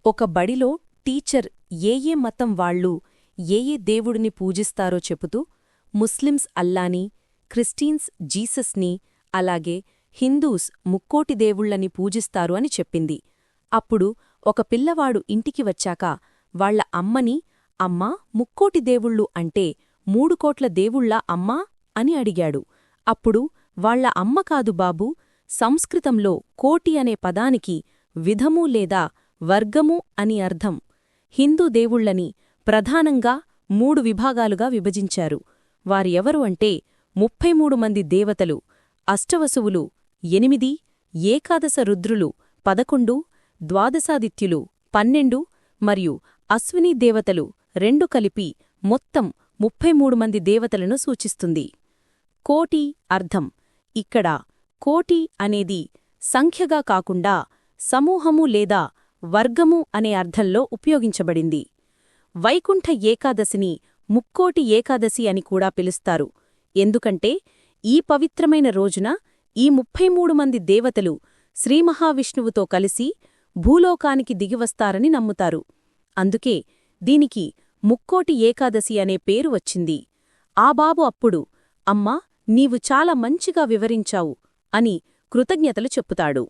ఒక బడిలో టీచర్ ఏ మతం వాళ్ళు ఏ దేవుడిని పూజిస్తారో చెబుతూ ముస్లిమ్స్ అల్లాని, క్రిస్టియన్స్ జీసస్ని, అలాగే హిందూస్ ముక్కోటి దేవుళ్ళని పూజిస్తారు అని చెప్పింది. అప్పుడు ఒక పిల్లవాడు ఇంటికి వచ్చాక వాళ్ల అమ్మని, అమ్మా, ముక్కోటి దేవుళ్ళు అంటే 3 కోట్ల దేవుళ్ళా అమ్మా అని అడిగాడు. అప్పుడు వాళ్ల అమ్మ కాదు బాబూ, సంస్కృతంలో కోటి అనే పదానికి విధము లేదా వర్గము అని అర్థం. హిందూ దేవుళ్ళని ప్రధానంగా 3 విభాగాలుగా విభజించారు. వారి ఎవరు అంటే 33 మంది దేవతలు, అష్టవసువులు 8, ఏకాదశ రుద్రులు 11, ద్వాదశాదిత్యులు 12 మరియు అశ్వినీ దేవతలు 2 కలిపి మొత్తం 33 మంది దేవతలను సూచిస్తుంది. కోటి అర్థం. ఇక్కడ కోటి అనేది సంఖ్యగా కాకుండా సమూహము లేదా వర్గము అనే అర్థంలో ఉపయోగించబడింది. వైకుంఠ ఏకాదశిని ముక్కోటి ఏకాదశి అని కూడా పిలుస్తారు. ఎందుకంటే ఈ పవిత్రమైన రోజున ఈ 33 మంది దేవతలు శ్రీమహావిష్ణువుతో కలిసి భూలోకానికి దిగివస్తారని నమ్ముతారు. అందుకే దీనికి ముక్కోటి ఏకాదశి అనే పేరు వచ్చింది. ఆ బాబు అప్పుడు, అమ్మా, నీవు చాలా మంచిగా వివరించావు అని కృతజ్ఞతలు చెప్పుతాడు.